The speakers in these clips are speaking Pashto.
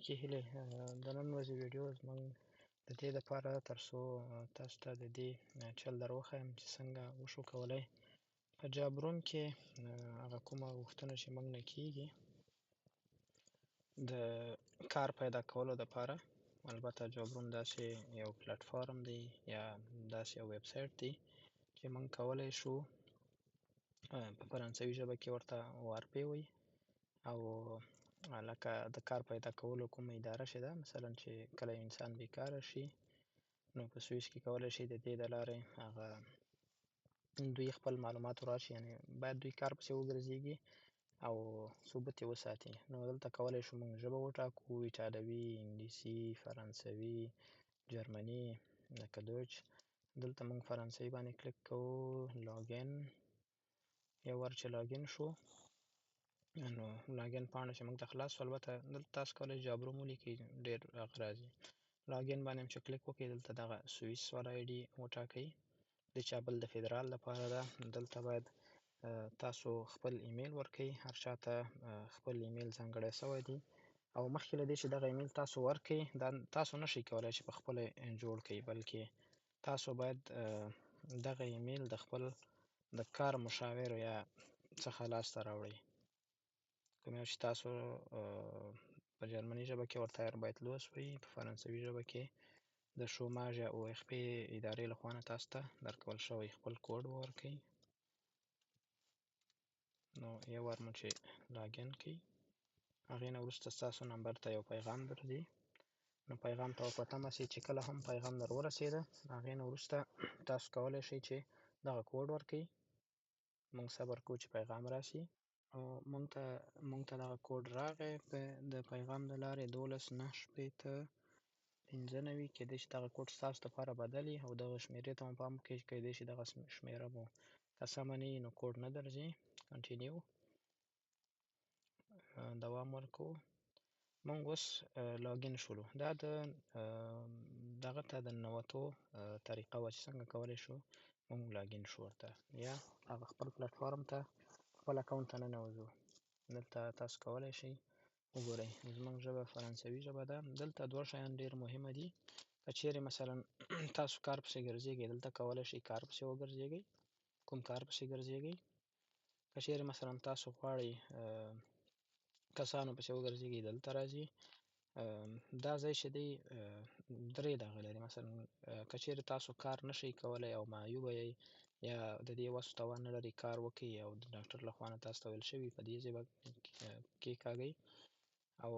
نیکې هیلې. د نن ورځې ویډیو زموږ د دې دپاره تر څو تاسو ته د دې چل در وښیم چې څنګه وشو کولی په جاب روم کې هغه کومه غوښتنه چې موږ نه کېږي د کار پیدا کولو دپاره. البته جاب روم داسې یو پلیټفارم دی یا داسې یو ویب سایټ دی چې موږ کولی شو په فرانسوي ژبه کې ورته وارپې وایي او لکه د کار پیدا کولو کومه اداره چې ده، مثلا چې کله انسان بیکاره شي نو په سویس کې کولی شي د دې د لارې هغه دوی خپل معلومات وراشي، یعنې باید دوی کار پسې وګرځېږي او ثبوت یې وساتي. نو دلته کولی شو موږ ژبه وټاکو، ایټالوي، انګلیسي، فرانسوي، جرمني لکه دوج. دلته موږ فرانسوي باندې کلیک کوو، لاګین. یو وار چې لاګین شو نو لاګین پاڼه چې موږ ته خلاص شو. البته دلته تاسو کولی شئ جاب روم ولیکئ، ډېر هغه راځي. لاګین باندې هم چې کلیک وکړئ دلته دغه سویس والا آی ډي وټاکئ، د چا بل د فدرال لپاره ده. دلته باید تاسو خپل ایمیل ورکئ، هر چا ته خپل ایمیل ځانګړی سوی دی او مخکې له دې چې دغه ایمیل تاسو ورکئ دا تاسو نشئ کولی چې په خپله جوړ کړئ، بلکې تاسو باید دغه ایمیل د خپل د کار مشاور یا څخه لاسته راوړئ. کوم یو چې تاسو په جرمني ژبه کې ورته اربایتلوس وایي، په فرانسوي ژبه کې د شوماژ یا او اخ پي ادارې له خوا نه تاسو ته درکول شوی. خپل کوډ ورکړئ. نو یو وار مو چې لاګین کړئ هغې نه وروسته ستاسو نمبر ته یو پیغام درځي. نو پیغام ته په تمه سئ چې کله هم پیغام در ورسېده هغې نه وروسته تاسو کولی شئ چې دغه کوډ ورکړئ. موږ صبر کوو چې پیغام راشي او موږ ته دغه کوډ راغی د پیغام د لارې 12 9 15 کېدای شي دغه کوډ ستاسو دپاره بدل وي او دغه شمېرې ته مو پام وکړئ چې کیدای شي دغه شمېره مو که سمه نه وي نو کوډ نه درځي. کنټینیو دوام ورکوو. موږ اوس لاګین شولو. دا د دغه ته د ننوتو طریقه وه چې څنګه کولی شو موږ لاګین شو ورته یا هغه خپل پلیټفارم ته خپل اکاونټ ته ننوځو. دلته تاسو کولی شئ وګورئ زموږ ژبه فرانسوي ژبه ده. دلته دوه شیان ډېر مهمه دي. که چیرې مثلا تاسو کار پسې ګرځېږئ دلته کولی شئ کار پسې وګرځېږئ، کوم کار پسې ګرځېږئ. که چیرې مثلا تاسو غواړئ کسانو پسې وګرځېږئ دلته راځي. دا ځای چې دی درې دغه لري، مثلا که چیرې تاسو کار نشئ کولی او معیوبه یئ یا د دې وس او توان نه لرئ کار وکړئ او د ډاکټر له خوا نه تاسو ته ویل شوي په دې ځای به کېکاږئ او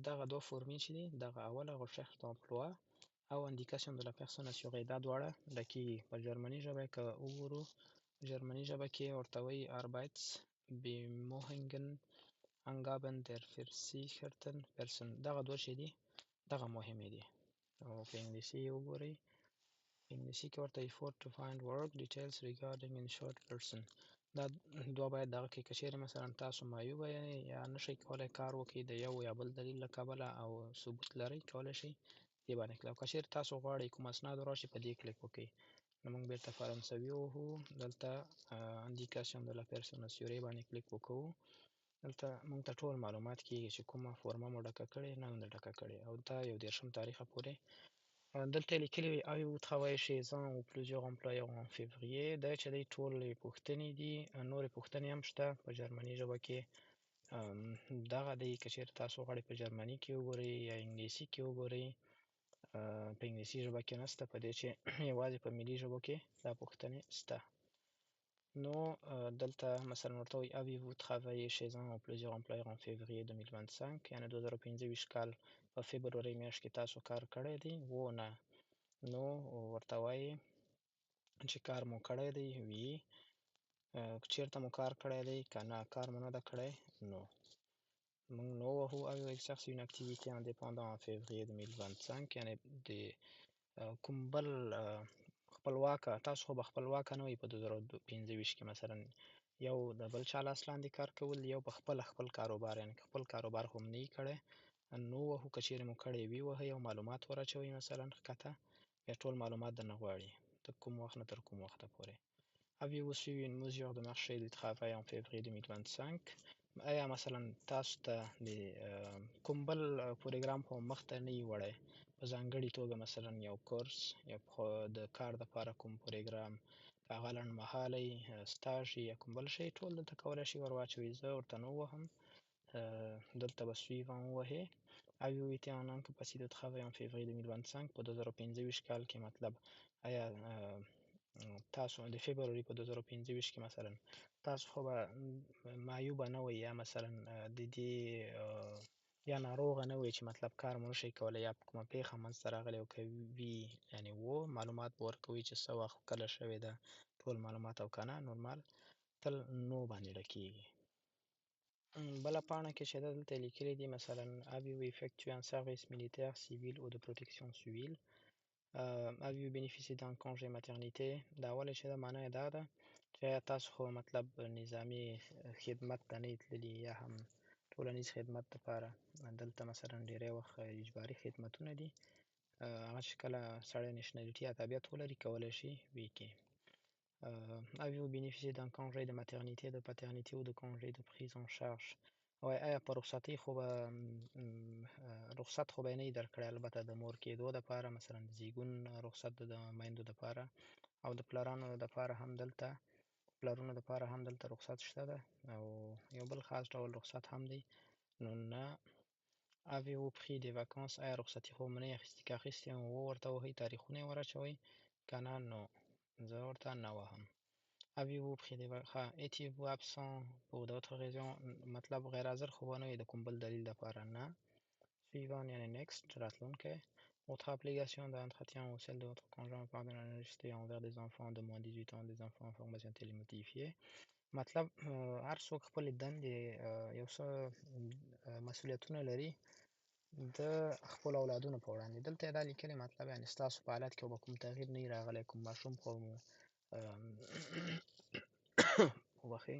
دغه دوه فورمې چې دي دغه اوله recherche d'emploi او indication de la personne assurée دا دواړه ډکېږي. په جرمني ژبه که وګورو جرمني ژبه کې ورته وایي Arbeitsbemühungen Angaben der versicherten Person. دغه دوه چې دي دغه مهمې دي. او په انګلیسي یې وګورئ، په انګلیسي کې ورته effort to find work details regarding insured person. دا دوه باید دغه کې که چیرې مثلا تاسو معیوبه یئ یا نشئ کولی کار وکړئ د یو یا بل دلیل له کبله او ثبوت لرئ کولی شئ دې باندې کلیک. او که چیرې تاسو غواړئ کوم اسناد راشي په دې کلیک وکړئ. نو موږ بېرته فرانسوي ووهو، دلته indication de la personne assurée باندې کلیک وکوو. دلته موږ ته ټول معلومات کېږي چې کومه فورمه مو ډکه کړې نه ده ډکه کړې او دا 31 تاریخه پورې دلته یې لیکلي وي avez-vous travaillé chez un ou plusieurs employeurs en février. دا چې دی ټولې پوښتنې دي، نورې پوښتنې هم شته په جرمني ژبه کې. دغه دی که چیرې تاسو غواړئ په جرمني کې وګورئ یا انګلیسي کې وګورئ. په انګلیسي ژبه کې نشته، په دې چې یوازې په ملي ژبو کې دا پوښتنې شته. نو دلته مثلا ورته وایي avez-vous travaillé chez un ou plusieurs employeurs en février 2025 یعنې 2025 کال په فبرورۍ میاشت کې تاسو کار کړی دی و نه. نو ورته وایي چې کار مو کړی دی وي، چېرته مو کار کړی دی که نه کار مو نه ده کړی نو. موږ نو وهو avez-vous exercé une activité indépendante en février 2025 یعنې د کوم بل خپلواکه تاسو خو به خپلواکه نه وئ په 2025 کې مثلا یو د بل چا لاس لاندې کار کول، یو په خپله خپل کاروبار یعنې که خپل کاروبار خو هم نه وي کړی نو وهو. که چیرې مو کړی وي وهئ او معلومات ور اچوئ مثلا ښکته بیا ټول معلومات درنه غواړي د کوم وخت نه تر کوم وخته پورې. Avez-vous suivi une mesure de marché du travail en février 2025 آیا مثلا تاسو ته د کوم بل پروګرام خو مخ ته نه وي وړی په ځانګړې توګه مثلا یو کورس یا د کار دپاره کوم پروګرام که هغه لنډمهالی سټاژ یا کوم بل شی ټول دلته کولی شئ ور واچوئ. زه ورته نه ووهم. Delta va suivant وهي. Avez-vous été en incapacité de travailler en février 2025 په 2025 کال کې مطلب آیا تاسو د فبروري په 2025 کې مثلا تاسو خو به معیوبه نه وئ یا مثلا د دې یا ناروغه نه وئ چې مطلب کار مو نشئ کولی یا کومه پیښه منځته راغلې او که وي یعنې معلومات به ورکوئ چې څه وخت کله شوې ده ټول معلومات او که نه نورمال تل نو باندې ډکیږي. بله پاڼه کې چې دلته لیکلي دي مثلا avez-vous effectué un service militaire civil ou de protection civile avez-vous bénéficié d'un congé maternité. دا اوله چې ده معنی یې دا ده چې ایا تاسو خو مطلب نظامي خدمت ته نه یې تللي یا هم ټولنیز خدمت دپاره دلته مثلا ډېری وخت اجباري خدمتونه دي هغه چې کله سړی نېشنلټي یا تابعیت ولري کولی شي ویې کړي. Avez-vous bénéficié d'un congé de maternité, de paternité ou de congé de prise en charge. آیا په رخصتۍ خو به رخصت خو به یې نه وي درکړی البته د مور کېدو دپاره مثلا د زیږون رخصت د میندو دپاره او د پلرانو دپاره هم دلته پلرونو دپاره هم دلته رخصت شته ده او یو بل خاص ډول رخصت هم دی نو نه. Avez-vous pris des vacances. آیا رخصتي خو مو نه یې اخیستې که اخیستې مو ورته وهئ تاریخونه یې ور اچوئ که نه نو زه ورته نه وهم. Avez-vous pris des vacances. Étiez-vous absent pour d'autres raisons. مطلب غیر حاضر خو به نه وي د کوم بل دلیل دپاره نه. Suivant یعنې next راتلونکی. Votre application d'entretien ou celle de votre conjoint ou partenaire enregistrée envers des enfants de moins de 18 ans, des enfants en formation télémodifiée. مطلب هر څوک خپلې دندې یو څه مسؤلیتونه لري د خپلو اولادونو په وړاندې. دلته یې دا لیکلي مطلب یعنې ستاسو په حالت کې به کوم تغییر نه وي راغلی کوم ماشوم خو مو وبخښئ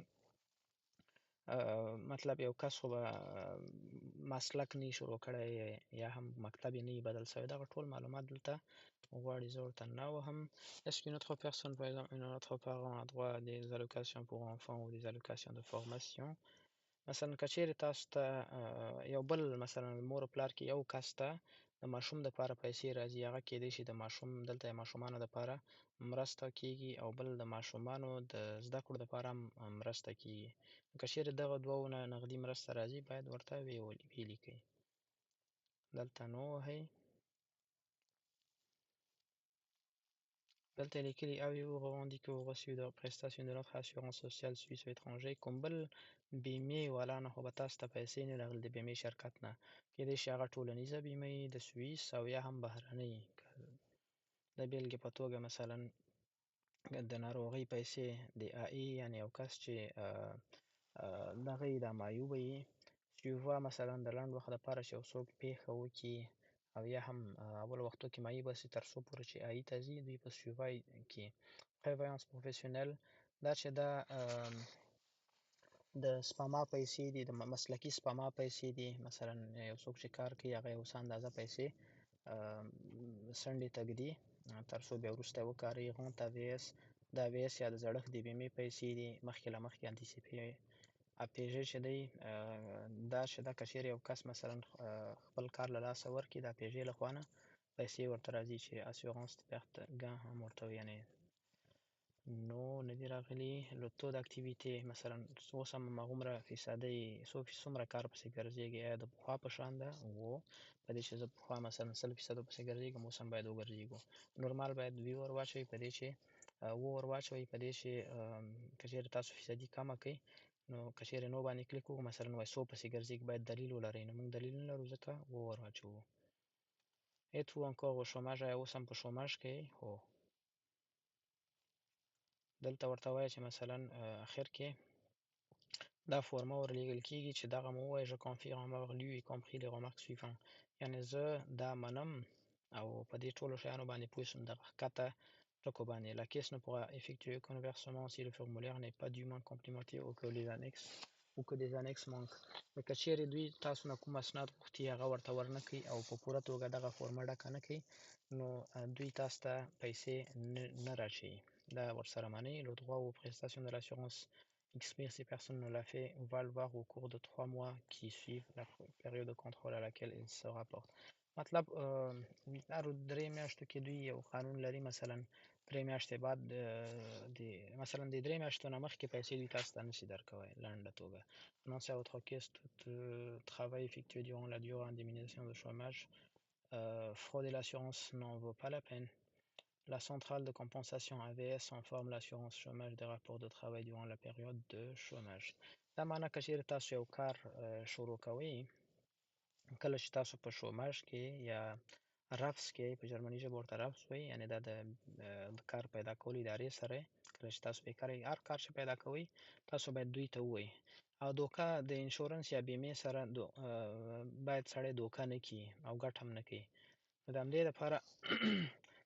مطلب یو کس خو به مسلک نه وي شروع کړی یا هم مکتب یې نه وي بدل شوی دغه ټول معلومات دلته غواړي زه ورته نه وهم. Est-ce qu'une autre personne par exemple un autre parent a droit à des allocations pour enfants ou des allocations de formation. مثلا که چېرې تاسو ته یو بل مثلا مور و پلار کې یو کس ته د ماشوم دپاره پیسې راځي هغه کېدی شي د ماشوم دلته یې ماشومانو دپاره مرسته کېږي او بل د ماشومانو د زده کړو دپاره هم مرسته کېږي. که چېرې دغه دوو نه نغدي مرسته راځي باید ورته ویې لیکئ. دلته نو وهئ. دلته یې لیکلي avez-vous revendiqué ou reçu de prestations de notre assurance sociale suisse ou étranger. کوم بل بیمې والا نه خو به تاسو ته پیسې نه راغلي د بیمې شرکت نه کېدای شي هغه ټولنیزه بیمه وي د سویس او یا هم بهرنۍ د بیلګې په توګه مثلا د ناروغۍ پیسې د آی یعنې یو کس چې دغه یې دا معیوبه یي سیووا مثلا د لنډ وخت دپاره چې یو څوک پیښه وکړي او یا هم اول وختو کې معیوبه سي تر څو پورې چې آی ته ځي دوی په سیووا کې prévoyance professionnelle دا چې دا د سپما پیسې دي د مسلکي سپما پیسې دي مثلا یو څوک چې کار کوي هغه یو څه اندازه پیسې څنډې ته ږدي تر څو بیا وروسته یې وکاروي غونټ AVS د AVS یا د زړښت د بیمې پیسې دي مخکې له مخکې انتیسیپې APG چې دی دا چې دا که چېرې یو کس مثلا خپل کار له لاسه ورکړي د APG له خوا نه پیسې ورته راځي چې assurance de perte gain هم ورته وایي یعنې نو نه دي راغلي. Le taux d'activité مثلا اوس هم هماغومره فیصدۍ څومره کار پسې ګرځېږي آیا د پخوا په شان ده په دې چې زه پخوا مثلا 100% پسې ګرځېږم اوس هم باید وګرځېږو. نورمال باید 2 ور واچوئ په دې چې 9 ور واچوئ په دې چې که چېرې تاسو فیصدي کمه کړئ نو که چېرې نو باندې کلیک وکړو مثلا وایي 100 پسې ګرځېږي باید دلیل ولرئ نو موږ دلیل نه لرو ځکه 9 ور واچوو. Êtes-vous encore au chômage. آیا اوس هم په شوماژ کې یئ؟ هو. دلته ورته وایه چې مثلا اخر کې دا فورمه ورلیږل کېږي چې دغه مو ووایه je confirme avoir lu y compris les remarques suivantes یعنې زه دا منم او په دې ټولو شیانو باندې پوه شوم دغه ښکته ټکو باندې. La caisse ne pourra effectuer qu'un versement si le formulaire n'est pas dûment complémenté ou que les annexes ou que des annexes manquent. که چېرې دوی تاسو نه کوم اسناد غوښتي هغه ورته ورنه کړي او په پوره توګه دغه فورمه ډکه نه کړي نو دوی تاسو ته پیسې نه راچوي دا ورسره منئ. Le droit aux prestations de l'assurance XP, si personne ne l'a fait, va le voir au cours de 3 mois qui suivent la période de contrôle à laquelle il se rapporte. مطلب هر درې میاشتو کې دوی یو قانون لري، مثلا 3 میاشتې بعد مثلا د 3 میاشتو نه مخکې پیسې دوی تاسو ته نشي درکوی لنډه توګه. Non, c'est à votre caisse tout travail effectué durant la durée d'indemnisation de chômage. Frauder l'assurance n'en vaut pas la peine. La centrale de compensation AVS informe l'assurance chômage des rapports de travail durant la période de chômage. دا معنی که چیرې تاسو یو کار شروع کوئ، کله چې تاسو په شوماژ کې یا رفس کې، په جرمني ژبه ورته رفس وایي، یعنې دا د کار پیدا کولو ادارې سره کله چې تاسو بیکاره یې، هر کار چې پیدا کوئ تاسو باید دوی ته ووایي. او دوکه د انشورنس یا بیمې سره باید سړی دوکه نه کړي او ګټه هم نه کوي. نو د همدې لپاره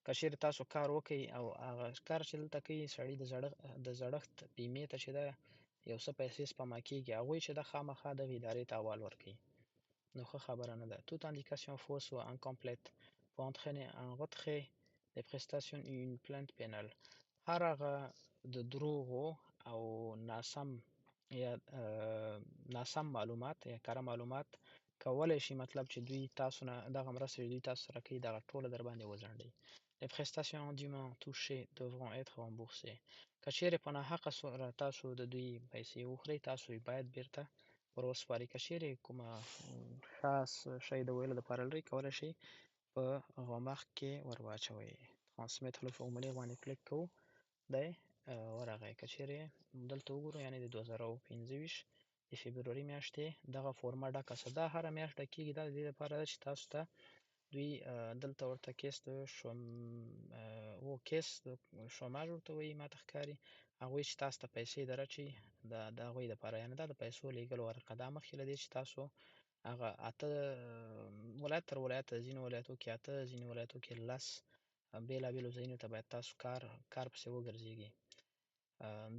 که چېرې تاسو کار وکړئ او هغه کار چې دلته کوي سړي د زړښت بیمې ته چې ده یو څه پیسې سپما کېږي، هغوی چې ده خامخا دغې ادارې ته حوال ورکوي. نو ښه خبره نه ده. Toute indication fausse ou incomplète peut entraîner un retrait des prestations et une plainte pénale. هر هغه د دروغو او ناسم معلومات یا کره معلومات کولای شي مطلب چې دوی تاسو نه دغه مرسته چې دوی تاسو سره کوي دغه ټوله در باندې وځنډوي. Les prestations indûment touchées devront être remboursées. که چیرې په ناحقه سره تاسو د دوی پیسې وخورئ، تاسو یې باید بیرته ور وسپارئ. که چیرې کومه خاص شی د ویلو لپاره لرئ، کولی شئ په غومخ کې ور واچوئ. Transmettre le formulaire باندې کلیک کوو، دی ورغی. که چیرې دلته وګورو، یعنې د 2025 د فبروري میاشتې دغه فورمه ډکه شوه. دا هره میاشت ډکېږي. دا د دې لپاره ده چې تاسو ته دوی دلته ورته کیس د شوماژ ورته وایي، ماته ښکاري. هغوی چې تاسو ته پیسې درچوي د هغوی دپاره، یعنې دا د پیسو لیږلو ورقه ده. مخکې له دې چې تاسو هغه 8 ولایت تر ولایته، ځینو ولایتو کې 8، ځینو ولایتو کې 10 بېلابېلو ځایونو ته باید تاسو کار پسې وګرځېږي.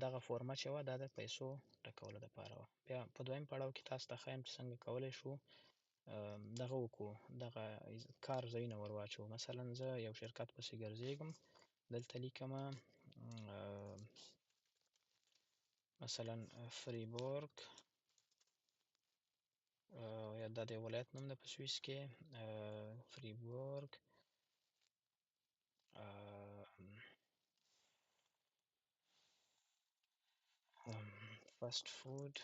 دغه فورمه چې وه دا د پیسو ډکولو دپاره وه. بیا په دویم پړاو کې تاسو ته ښایم چې څنګه کولی شو دغه وکړو، دغه کار ځایونه ور واچوو. مثلا زه یو شرکت پسې ګرځېږم، دلته لیکمه مثلا فریبورګ، یا دا د یو ولایت نوم ده په سویس کې، فریبورګ فاست فود.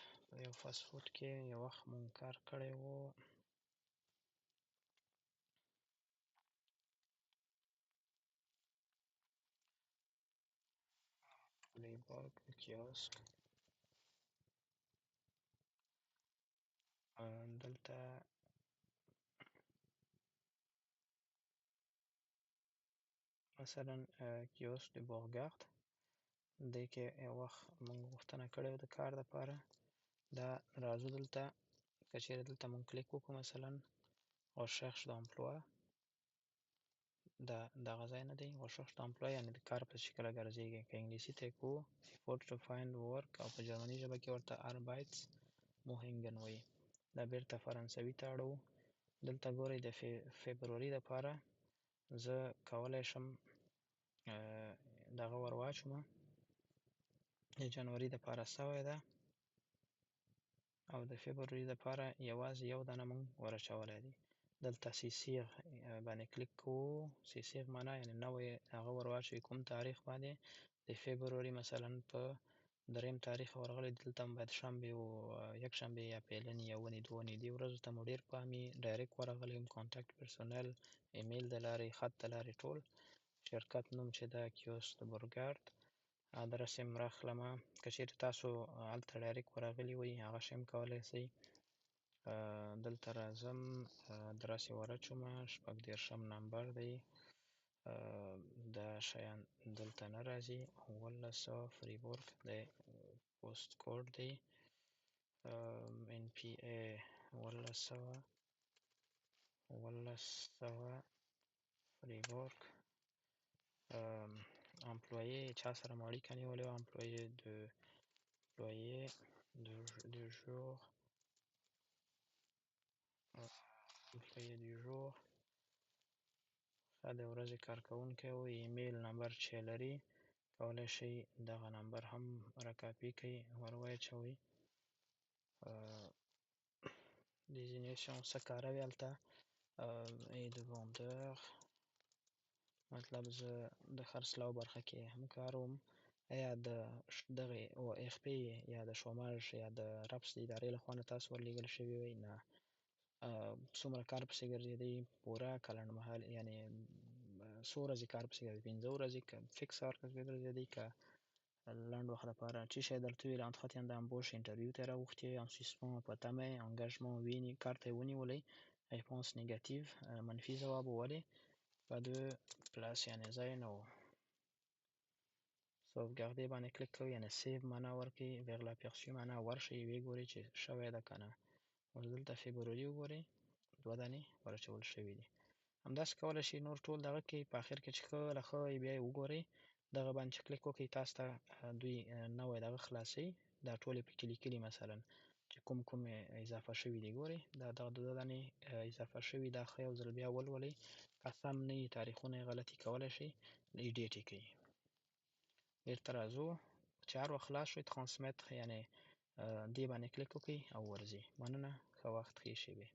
یو فاست فود کې یو وخت مونږ کار کړی و. فریبورګ کیوسک، دلته مثلا کیوسک د بورګارد، دې کې یو وخت مونږ غوښتنه کړې وه د کار دپاره. دا راځو دلته، که چیرې دلته مونږ کلیک وکړو مثلا recherche d'emploi، دا دغه ځای نه دی. recherche d'emploi یعنې د کار پسې چې کله ګرځېږئ، که انګلیسي ته یې کوو effort to find work، او په جرمني ژبه کې ورته arbeitssuchenden وایي. دا بیرته فرانسوي ته اړوو. دلته ګورئ د فبروري دپاره زه کولی شم دغه ور واچومه. د جنوري دپاره سوی ده او د فبروري دپاره یوازې یو دانه مونږ ور اچولی دی. دلته سیسیغ باندې کلیک کوو. سیسیغ معنا یعنې نوی هغه ور واچوئ کوم تاریخ باندې. د فبروري مثلا په 3 تاریخ ورغلی، دلته هم باید شنبې و یکشنبې یا پیلنې یا ونې دوونې دې ورځو ته مو ډېر پام وي. ډایرکټ ورغلی یم، کانټاکټ پرسونل، ایمیل د لارې، خط د لارې ټول. شرکت نوم چې ده کیوسک د بورګارد، ادرس یې هم راخلمه. که چیرې تاسو هلته ډایرکټ ورغلي وئ هغه شی هم کولی شئ. دلته راځم، ادرس یې ور اچومه، 36 نمبر دی. دا شیان دلته نه راځي. 1700 فریبورګ دی، پوسټ کوډ دی NPA 1700 فریبورګ. امپلویې چا سره مو اړیکه نیولې وه، امپلویې دو ژور، امپلویې دو ژور، د ورځې کارکوونکی و. ایمیل نمبر چې لري کولی شئ دغه نمبر هم راکاپي کړئ ور واچوئ. Désignation څه کاروي هلته et de vendeur مطلب زه د خرڅلاو برخه کې هم کاروم. یا د دغې OFP یا د شوماژ یا د رفس د ادارې لخوا نه تاسو ورلېږل شوي وئ؟ نه. څومره کار پسې ګرځېدئ؟ پوره که لنډمهاله، یعنې څو ورځې کار پسې ګرځېدئ؟ 5 ورځې که فکس اور پسې ګرځېدئ که لنډ وخت لپاره؟ چی شی درته وویل؟ entretien d'embauche انټرویو ته یې راغوښتي؟ en suspens په تمه یې؟ engagement وینې کار ته یې ونیولئ؟ réponse négative منفي ځواب. ولې؟ pas de place یعنې ځای نه و. sauvegarder باندې کلیک کوئ، یعنې سیو معنا ورکوي. vers l'aperçu معنا ورشئ ویې ګورئ چې شوی ده که نه. اوس دلته فبروري وګورئ 2 دانې ورچول شوي دي. همداسې کولی شئ نور ټول دغه کړئ. په اخر کې چې ښه ښه وي بیا یې وګورئ، دغه باندې چې کلیک وکړئ تاسو ته دوی نوی دغه خلاصوي. دا ټولې پکې لیکلي مثلا چې کوم کوم اضافه شوي دي. ګورئ دا دغه 2 دانې اضافه شوي، دا ښه یو ځل بیا ولولئ. که سم نه وي تاریخونه یې غلطي کولی شئ ایډیټ یې کړئ. بېرته راځو چې هر وخت خلاص شو transmettre یعنې دې باندې کلیک وکړئ او ورځئ. مننه، ښه وخت، ښې شېبې.